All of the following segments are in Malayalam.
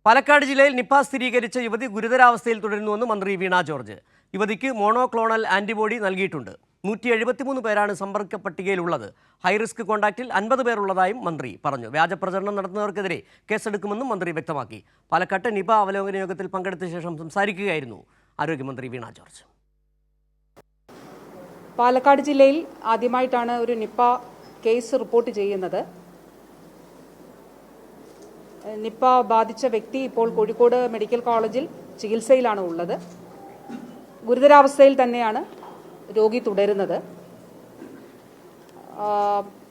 പാലക്കാട് ജില്ലയിൽ നിപ സ്ഥിരീകരിച്ച യുവതി ഗുരുതരാവസ്ഥയിൽ തുടരുന്നുവെന്ന് മന്ത്രി വീണ ജോർജ്. യുവതിക്ക് മോണോക്ലോണൽ ആന്റിബോഡി നൽകിയിട്ടുണ്ട്. 173 പേരാണ് സമ്പർക്ക പട്ടികയിലുള്ളത്. ഹൈറിസ്ക് കോൺടാക്റ്റിൽ 50 പേർ ഉള്ളതായും മന്ത്രി പറഞ്ഞു. വ്യാജ പ്രചരണം നടത്തുന്നവർക്കെതിരെ കേസെടുക്കുമെന്നും മന്ത്രി വ്യക്തമാക്കി. പാലക്കാട്ട് നിപ അവലോകന യോഗത്തിൽ പങ്കെടുത്ത ശേഷം സംസാരിക്കുകയായിരുന്നു ആരോഗ്യമന്ത്രി വീണ ജോർജ്. പാലക്കാട് ജില്ലയിൽ ആദ്യമായിട്ടാണ് ഒരു നിപ കേസ് റിപ്പോർട്ട് ചെയ്യുന്നത്. നിപ ബാധിച്ച വ്യക്തി ഇപ്പോൾ കോഴിക്കോട് മെഡിക്കൽ കോളേജിൽ ചികിത്സയിലാണ് ഉള്ളത്. ഗുരുതരാവസ്ഥയിൽ തന്നെയാണ് രോഗി തുടരുന്നത്.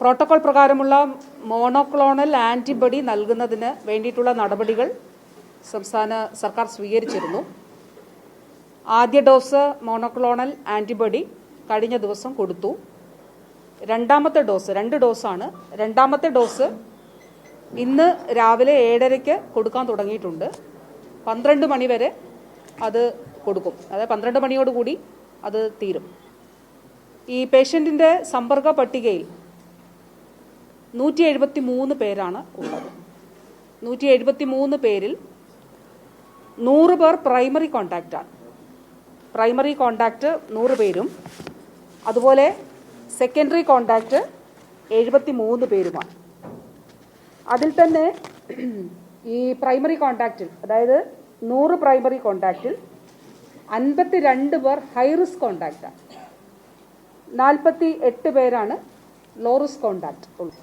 പ്രോട്ടോകോൾ പ്രകാരമുള്ള മോണോക്ലോണൽ ആന്റിബോഡി നൽകുന്നതിന് വേണ്ടിയിട്ടുള്ള നടപടികൾ സംസ്ഥാന സർക്കാർ സ്വീകരിച്ചിരുന്നു. ആദ്യ ഡോസ് മോണോക്ലോണൽ ആന്റിബോഡി കഴിഞ്ഞ ദിവസം കൊടുത്തു. രണ്ടാമത്തെ ഡോസ് 2 ഡോസാണ്. രണ്ടാമത്തെ ഡോസ് ഇന്ന് രാവിലെ 7:30 കൊടുക്കാൻ തുടങ്ങിയിട്ടുണ്ട്. 12 മണി വരെ അത് കൊടുക്കും. അതായത് 12 മണിയോടുകൂടി അത് തീരും. ഈ പേഷ്യൻറ്റിൻ്റെ സമ്പർക്ക പട്ടികയിൽ 173 പേരാണ് ഉള്ളത്. 173 പേരിൽ 100 പേർ പ്രൈമറി കോണ്ടാക്റ്റാണ്. പ്രൈമറി കോണ്ടാക്റ്റ് 100 പേരും അതുപോലെ സെക്കൻഡറി കോണ്ടാക്റ്റ് 73 പേരുമാണ്. അതിൽ തന്നെ ഈ പ്രൈമറി കോണ്ടാക്റ്റിൽ, അതായത് 100 പ്രൈമറി കോണ്ടാക്റ്റിൽ 52 പേർ ഹൈ റിസ്ക് കോണ്ടാക്റ്റാണ്. 48 പേരാണ് ലോ റിസ്ക് കോണ്ടാക്ട് ഉള്ളത്.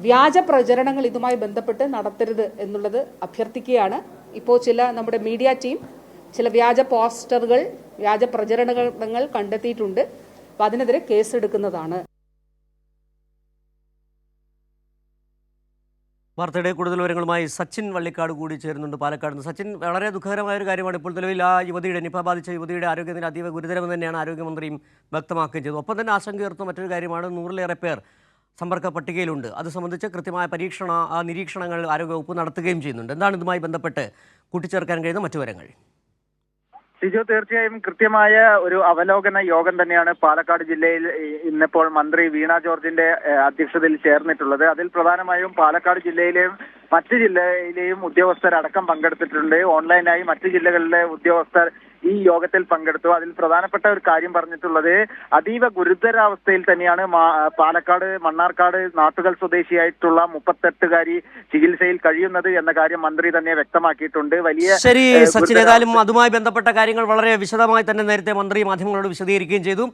വ്യാജ പ്രചരണങ്ങൾ ഇതുമായി ബന്ധപ്പെട്ട് നടത്തരുത് എന്നുള്ളത് അഭ്യർത്ഥിക്കുകയാണ്. ഇപ്പോൾ നമ്മുടെ മീഡിയ ടീം ചില വ്യാജ പോസ്റ്ററുകൾ, വ്യാജ പ്രചരണങ്ങൾ കണ്ടെത്തിയിട്ടുണ്ട്. അപ്പം അതിനെതിരെ കേസെടുക്കുന്നതാണ്. വാർത്തയുടെ കൂടുതൽ വിവരങ്ങളുമായി സച്ചിൻ വള്ളിക്കാട് കൂടി ചേരുന്നുണ്ട് പാലക്കാട് നിന്ന്. സച്ചിൻ, വളരെ ദുഃഖകരമായ ഒരു കാര്യമാണ് ഇപ്പോൾ നിലവിൽ ആ യുവതിയുടെ, നിപ ബാധിച്ച യുവതിയുടെ ആരോഗ്യത്തിന് അതീവ ഗുരുതരമെന്ന് തന്നെയാണ് ആരോഗ്യമന്ത്രിയും വ്യക്തമാക്കുകയും ചെയ്തത്. ഒപ്പം തന്നെ ആശങ്കയുയർത്തുന്ന മറ്റൊരു കാര്യമാണ് 100-ലേറെ പേർ സമ്പർക്ക പട്ടികയിലുണ്ട്. അത് സംബന്ധിച്ച് കൃത്യമായ നിരീക്ഷണങ്ങൾ ആരോഗ്യവകുപ്പ് നടത്തുകയും ചെയ്യുന്നുണ്ട്. എന്താണ് ഇതുമായി ബന്ധപ്പെട്ട് കൂട്ടിച്ചേർക്കാൻ കഴിയുന്ന മറ്റു വിവരങ്ങൾ? സിജോ, തീർച്ചയായും കൃത്യമായ ഒരു അവലോകന യോഗം തന്നെയാണ് പാലക്കാട് ജില്ലയിൽ ഇന്നിപ്പോൾ മന്ത്രി വീണ ജോർജിന്റെ അധ്യക്ഷതയിൽ ചേർന്നിട്ടുള്ളത്. അതിൽ പ്രധാനമായും പാലക്കാട് ജില്ലയിലെയും മറ്റ് ജില്ലയിലെയും ഉദ്യോഗസ്ഥരടക്കം പങ്കെടുത്തിട്ടുണ്ട്. ഓൺലൈനായി മറ്റ് ജില്ലകളിലെ ഉദ്യോഗസ്ഥർ ഈ യോഗത്തിൽ പങ്കെടുത്തു. അതിൽ പ്രധാനപ്പെട്ട ഒരു കാര്യം പറഞ്ഞിട്ടുള്ളത്, അതീവ ഗുരുതരാവസ്ഥയിൽ തന്നെയാണ് പാലക്കാട് മണ്ണാർക്കാട് നാട്ടുകൽ സ്വദേശിയായിട്ടുള്ള 38-കാരി ചികിത്സയിൽ കഴിയുന്നത് എന്ന കാര്യം മന്ത്രി തന്നെ വ്യക്തമാക്കിയിട്ടുണ്ട്. ശരി സച്ചിൻ, ഏതായാലും അതുമായി ബന്ധപ്പെട്ട കാര്യങ്ങൾ വളരെ വിശദമായി തന്നെ നേരത്തെ മന്ത്രി മാധ്യമങ്ങളോട് വിശദീകരിക്കുകയും ചെയ്തു.